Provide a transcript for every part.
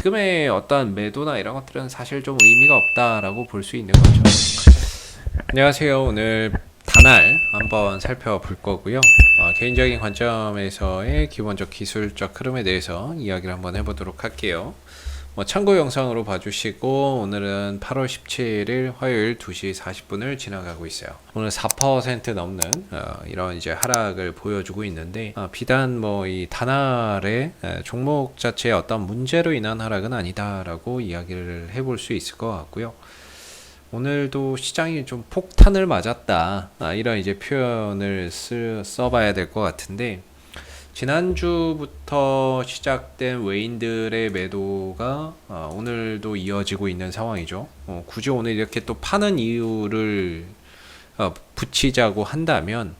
지금의 어떤 매도나 이런 것들은 사실 좀 의미가 없다라고 볼 수 있는 거죠. 안녕하세요. 오늘 다날 한번 살펴볼 거고요. 개인적인 관점에서의 기본적 기술적 흐름에 대해서 이야기를 한번 해보도록 할게요. 참고 영상으로 봐주시고, 오늘은 8월 17일 화요일 2시 40분을 지나가고 있어요. 오늘 4% 넘는 이런 이제 하락을 보여주고 있는데, 비단 이 다날의 종목 자체의 어떤 문제로 인한 하락은 아니다라고 이야기를 해볼 수 있을 것 같고요. 오늘도 시장이 좀 폭탄을 맞았다, 이런 이제 표현을 써봐야 될 것 같은데, 지난주부터 시작된 외인들의 매도가 오늘도 이어지고 있는 상황이죠. 굳이 오늘 이렇게 또 파는 이유를 붙이자고 한다면,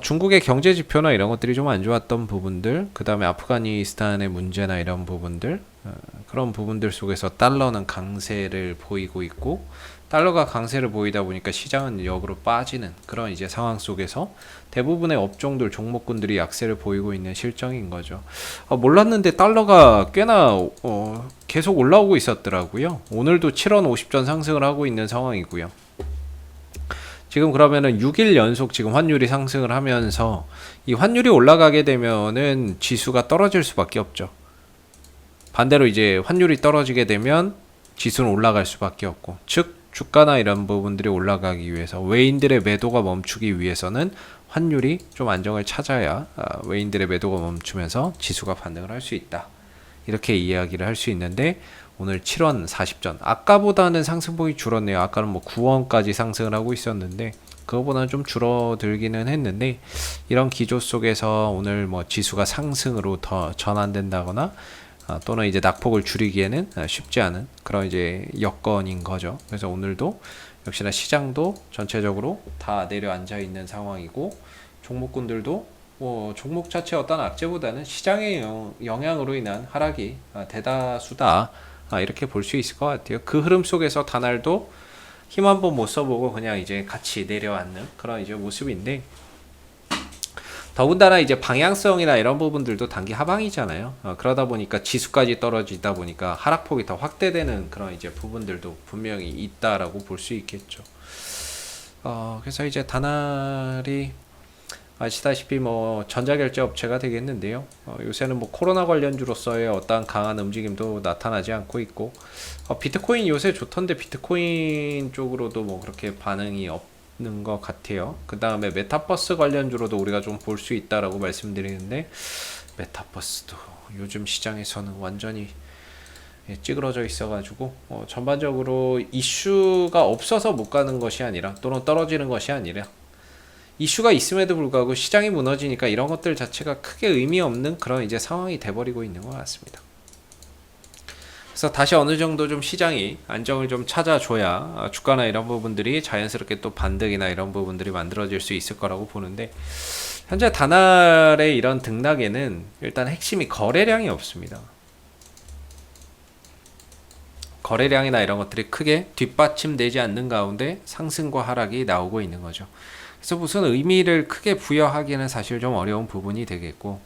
중국의 경제 지표나 이런 것들이 좀 안 좋았던 부분들, 그 다음에 아프가니스탄의 문제나 이런 부분들, 그런 부분들 속에서 달러는 강세를 보이고 있고, 달러가 강세를 보이다 보니까 시장은 역으로 빠지는 그런 이제 상황 속에서 대부분의 업종들, 종목군들이 약세를 보이고 있는 실정인 거죠. 몰랐는데 달러가 꽤나 계속 올라오고 있었더라고요. 오늘도 7원 50전 상승을 하고 있는 상황이고요. 지금 그러면은 6일 연속 지금 환율이 상승을 하면서 이 환율이 올라가게 되면은 지수가 떨어질 수밖에 없죠. 반대로 이제 환율이 떨어지게 되면 지수는 올라갈 수밖에 없고, 즉 주가나 이런 부분들이 올라가기 위해서, 외인들의 매도가 멈추기 위해서는 환율이 좀 안정을 찾아야 외인들의 매도가 멈추면서 지수가 반등을 할 수 있다, 이렇게 이야기를 할 수 있는데, 오늘 7원 40전, 아까보다는 상승폭이 줄었네요. 아까는 9원까지 상승을 하고 있었는데 그거보다는 좀 줄어들기는 했는데, 이런 기조 속에서 오늘 지수가 상승으로 더 전환된다거나 또는 이제 낙폭을 줄이기에는 쉽지 않은 그런 이제 여건인 거죠. 그래서 오늘도 역시나 시장도 전체적으로 다 내려앉아 있는 상황이고, 종목군들도 종목 자체 어떤 악재보다는 시장의 영향으로 인한 하락이 대다수다, 이렇게 볼 수 있을 것 같아요. 그 흐름 속에서 다날도 힘 한번 못 써보고 그냥 이제 같이 내려앉는 그런 이제 모습인데, 더군다나 이제 방향성이나 이런 부분들도 단기 하방이잖아요. 그러다 보니까 지수까지 떨어지다 보니까 하락폭이 더 확대되는 그런 이제 부분들도 분명히 있다라고 볼 수 있겠죠. 그래서 이제 다날이 아시다시피 전자결제 업체가 되겠는데요. 요새는 코로나 관련주로서의 어떠한 강한 움직임도 나타나지 않고 있고, 비트코인 요새 좋던데 비트코인 쪽으로도 그렇게 반응이 없는 것 같아요. 그 다음에 메타버스 관련주로도 우리가 좀 볼 수 있다라고 말씀드리는데, 메타버스도 요즘 시장에서는 완전히 찌그러져 있어가지고 전반적으로 이슈가 없어서 못 가는 것이 아니라, 또는 떨어지는 것이 아니라, 이슈가 있음에도 불구하고 시장이 무너지니까 이런 것들 자체가 크게 의미 없는 그런 이제 상황이 돼버리고 있는 것 같습니다. 그래서 다시 어느 정도 좀 시장이 안정을 좀 찾아줘야 주가나 이런 부분들이 자연스럽게 또 반등이나 이런 부분들이 만들어질 수 있을 거라고 보는데, 현재 다날의 이런 등락에는 일단 핵심이 거래량이 없습니다. 거래량이나 이런 것들이 크게 뒷받침되지 않는 가운데 상승과 하락이 나오고 있는 거죠. 그래서 무슨 의미를 크게 부여하기는 사실 좀 어려운 부분이 되겠고,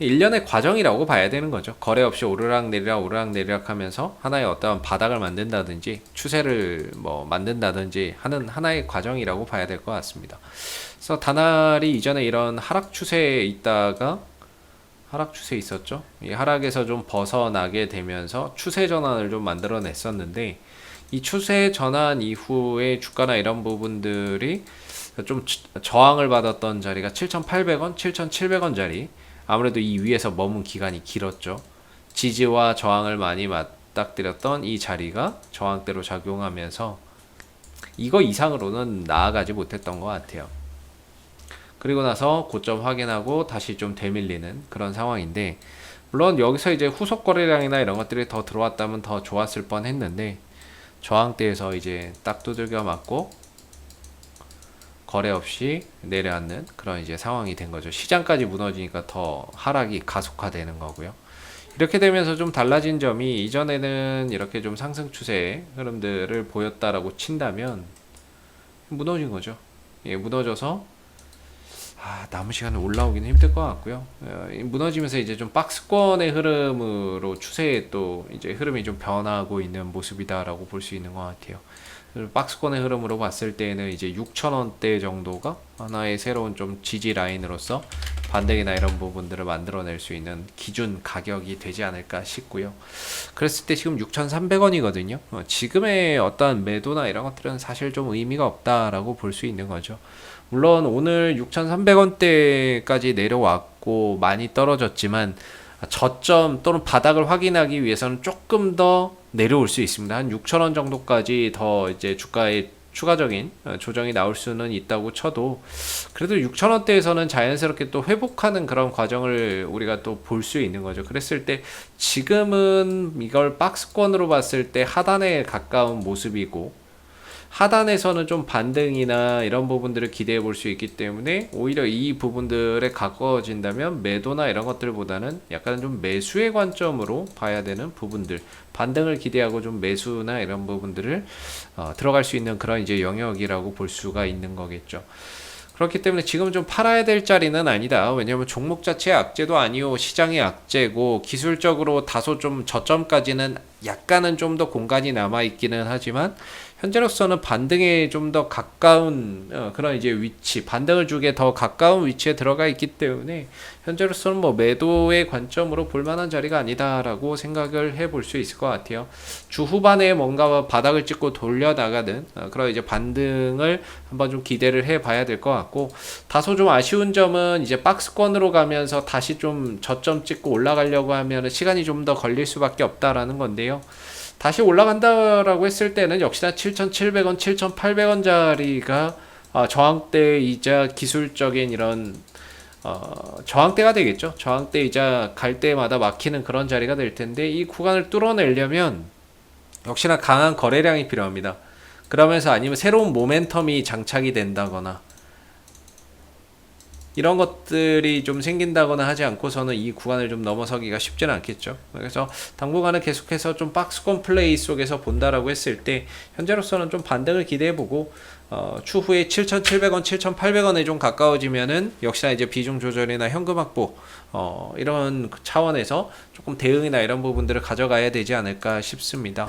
일련의 과정이라고 봐야 되는 거죠. 거래 없이 오르락내리락 하면서 하나의 어떠한 바닥을 만든다든지 추세를 만든다든지 하는 하나의 과정이라고 봐야 될 것 같습니다. 그래서 다날이 이전에 이런 하락 추세에 있다가, 하락 추세에 있었죠. 이 하락에서 좀 벗어나게 되면서 추세 전환을 좀 만들어냈었는데, 이 추세 전환 이후에 주가나 이런 부분들이 좀 저항을 받았던 자리가 7,800원, 7,700원 자리, 아무래도 이 위에서 머문 기간이 길었죠. 지지와 저항을 많이 맞닥뜨렸던 이 자리가 저항대로 작용하면서 이거 이상으로는 나아가지 못했던 것 같아요. 그리고 나서 고점 확인하고 다시 좀 되밀리는 그런 상황인데, 물론 여기서 이제 후속 거래량이나 이런 것들이 더 들어왔다면 더 좋았을 뻔 했는데, 저항대에서 이제 딱 두들겨 맞고 거래 없이 내려앉는 그런 이제 상황이 된 거죠. 시장까지 무너지니까 더 하락이 가속화되는 거고요. 이렇게 되면서 좀 달라진 점이, 이전에는 이렇게 좀 상승 추세의 흐름들을 보였다라고 친다면 무너진 거죠. 무너져서 남은 시간에 올라오기는 힘들 것 같고요. 무너지면서 이제 좀 박스권의 흐름으로 추세에 또 이제 흐름이 좀 변하고 있는 모습이다라고 볼 수 있는 것 같아요. 박스권의 흐름으로 봤을 때는 이제 6,000원대 정도가 하나의 새로운 좀 지지 라인으로서 반등이나 이런 부분들을 만들어낼 수 있는 기준 가격이 되지 않을까 싶고요. 그랬을 때 지금 6,300원이거든요. 지금의 어떤 매도나 이런 것들은 사실 좀 의미가 없다라고 볼 수 있는 거죠. 물론 오늘 6,300원대까지 내려왔고 많이 떨어졌지만 저점 또는 바닥을 확인하기 위해서는 조금 더 내려올 수 있습니다. 한 6,000원 정도까지 더 이제 주가에 추가적인 조정이 나올 수는 있다고 쳐도 그래도 6,000원대에서는 자연스럽게 또 회복하는 그런 과정을 우리가 또 볼 수 있는 거죠. 그랬을 때 지금은 이걸 박스권으로 봤을 때 하단에 가까운 모습이고 하단에서는 좀 반등이나 이런 부분들을 기대해 볼 수 있기 때문에 오히려 이 부분들에 가까워진다면 매도나 이런 것들보다는 약간 좀 매수의 관점으로 봐야 되는 부분들, 반등을 기대하고 좀 매수나 이런 부분들을 들어갈 수 있는 그런 이제 영역이라고 볼 수가 있는 거겠죠. 그렇기 때문에 지금은 좀 팔아야 될 자리는 아니다. 왜냐하면 종목 자체의 악재도 아니고 시장의 악재고 기술적으로 다소 좀 저점까지는 약간은 좀 더 공간이 남아 있기는 하지만 현재로서는 반등에 좀 더 가까운 그런 이제 위치, 반등을 주기에 더 가까운 위치에 들어가 있기 때문에 현재로서는 뭐 매도의 관점으로 볼 만한 자리가 아니다라고 생각을 해볼 수 있을 것 같아요. 주 후반에 뭔가 바닥을 찍고 돌려나가는 그런 이제 반등을 한번 좀 기대를 해봐야 될 것 같고 다소 좀 아쉬운 점은 이제 박스권으로 가면서 다시 좀 저점 찍고 올라가려고 하면 시간이 좀 더 걸릴 수밖에 없다라는 건데요. 다시 올라간다라고 했을 때는 역시나 7,700원, 7,800원 자리가 저항대이자 기술적인 이런 저항대가 되겠죠. 저항대이자 갈 때마다 막히는 그런 자리가 될 텐데 이 구간을 뚫어내려면 역시나 강한 거래량이 필요합니다. 그러면서 아니면 새로운 모멘텀이 장착이 된다거나 이런 것들이 좀 생긴다거나 하지 않고서는 이 구간을 좀 넘어서기가 쉽지는 않겠죠. 그래서 당분간은 계속해서 좀 박스권 플레이 속에서 본다라고 했을 때 현재로서는 좀 반등을 기대해보고 추후에 7,700원, 7,800원에 좀 가까워지면은 역시나 이제 비중 조절이나 현금 확보 이런 차원에서 조금 대응이나 이런 부분들을 가져가야 되지 않을까 싶습니다.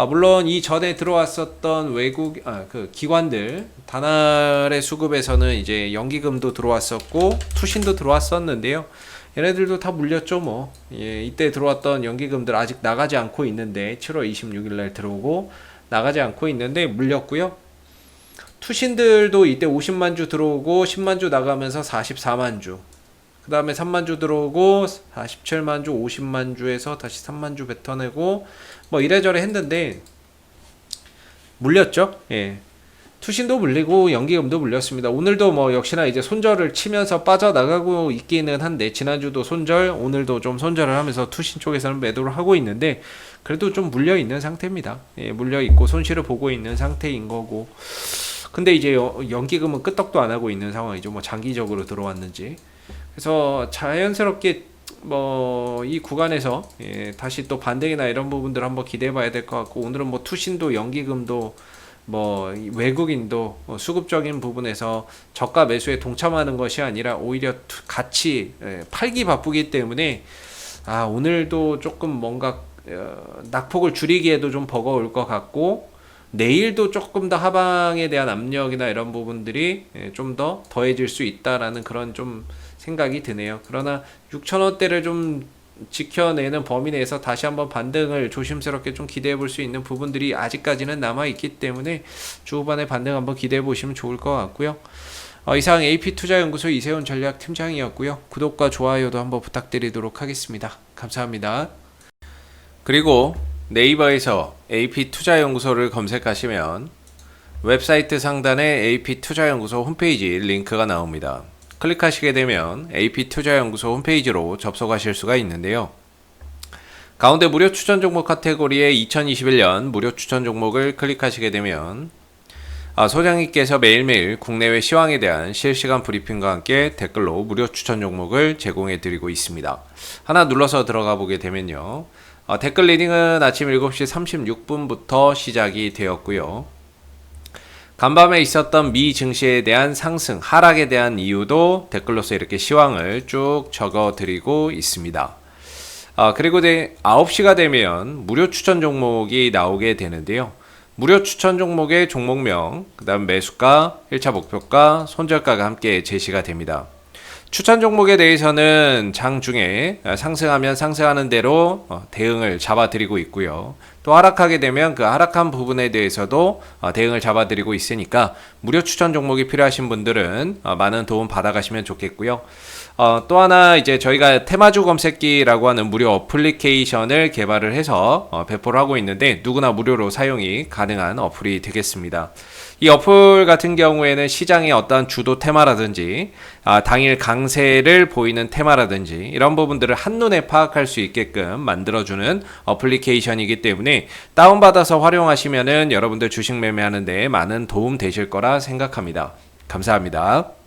물론 이 전에 들어왔었던 외국 그 기관들 다날의 수급에서는 이제 연기금도 들어왔었고 투신도 들어왔었는데요. 얘네들도 다 물렸죠 뭐. 예, 이때 들어왔던 연기금들 아직 나가지 않고 있는데 7월 26일 날 들어오고 나가지 않고 있는데 물렸고요. 투신들도 이때 50만 주 들어오고 10만 주 나가면서 44만 주. 그 다음에 3만 주 들어오고 47만 주, 50만 주에서 다시 3만 주 뱉어내고 뭐 이래저래 했는데 물렸죠. 예. 투신도 물리고 연기금도 물렸습니다. 오늘도 뭐 역시나 이제 손절을 치면서 빠져나가고 있기는 한데 지난주도 손절, 오늘도 좀 손절을 하면서 투신 쪽에서는 매도를 하고 있는데 그래도 좀 물려 있는 상태입니다. 예, 물려 있고 손실을 보고 있는 상태인 거고. 근데 이제 연기금은 끄떡도 안 하고 있는 상황이죠. 뭐 장기적으로 들어왔는지. 그래서 자연스럽게 뭐 이 구간에서 다시 또 반등이나 이런 부분들 한번 기대해 봐야 될 것 같고 오늘은 뭐 투신도 연기금도 뭐 외국인도 수급적인 부분에서 저가 매수에 동참하는 것이 아니라 오히려 같이 팔기 바쁘기 때문에 오늘도 조금 뭔가 낙폭을 줄이기에도 좀 버거울 것 같고 내일도 조금 더 하방에 대한 압력이나 이런 부분들이 좀 더 더해질 수 있다라는 그런 좀 생각이 드네요. 그러나 6,000원대를 좀 지켜내는 범위 내에서 다시 한번 반등을 조심스럽게 좀 기대해 볼 수 있는 부분들이 아직까지는 남아 있기 때문에 주 후반에 반등 한번 기대해 보시면 좋을 것 같고요. 이상 AP투자연구소 이세훈 전략팀장이었고요. 구독과 좋아요도 한번 부탁드리도록 하겠습니다. 감사합니다. 그리고 네이버에서 AP투자연구소를 검색하시면 웹사이트 상단에 AP투자연구소 홈페이지 링크가 나옵니다. 클릭하시게 되면 AP투자연구소 홈페이지로 접속하실 수가 있는데요. 가운데 무료 추천 종목 카테고리에 2021년 무료 추천 종목을 클릭하시게 되면 소장님께서 매일매일 국내외 시황에 대한 실시간 브리핑과 함께 댓글로 무료 추천 종목을 제공해 드리고 있습니다. 하나 눌러서 들어가 보게 되면요. 댓글 리딩은 아침 7시 36분부터 시작이 되었고요. 간밤에 있었던 미 증시에 대한 상승, 하락에 대한 이유도 댓글로서 이렇게 시황을 쭉 적어 드리고 있습니다. 그리고 9시가 되면 무료 추천 종목이 나오게 되는데요. 무료 추천 종목의 종목명, 그 다음 매수가, 1차 목표가, 손절가가 함께 제시가 됩니다. 추천 종목에 대해서는 장중에 상승하면 상승하는 대로 대응을 잡아드리고 있고요. 또 하락하게 되면 그 하락한 부분에 대해서도 대응을 잡아드리고 있으니까 무료 추천 종목이 필요하신 분들은 많은 도움 받아가시면 좋겠고요. 또 하나 이제 저희가 테마주 검색기라고 하는 무료 어플리케이션을 개발을 해서 배포를 하고 있는데 누구나 무료로 사용이 가능한 어플이 되겠습니다. 이 어플 같은 경우에는 시장의 어떤 주도 테마라든지 당일 강세를 보이는 테마라든지 이런 부분들을 한눈에 파악할 수 있게끔 만들어주는 어플리케이션이기 때문에 다운받아서 활용하시면은 여러분들 주식 매매하는 데 많은 도움 되실 거라 생각합니다. 감사합니다.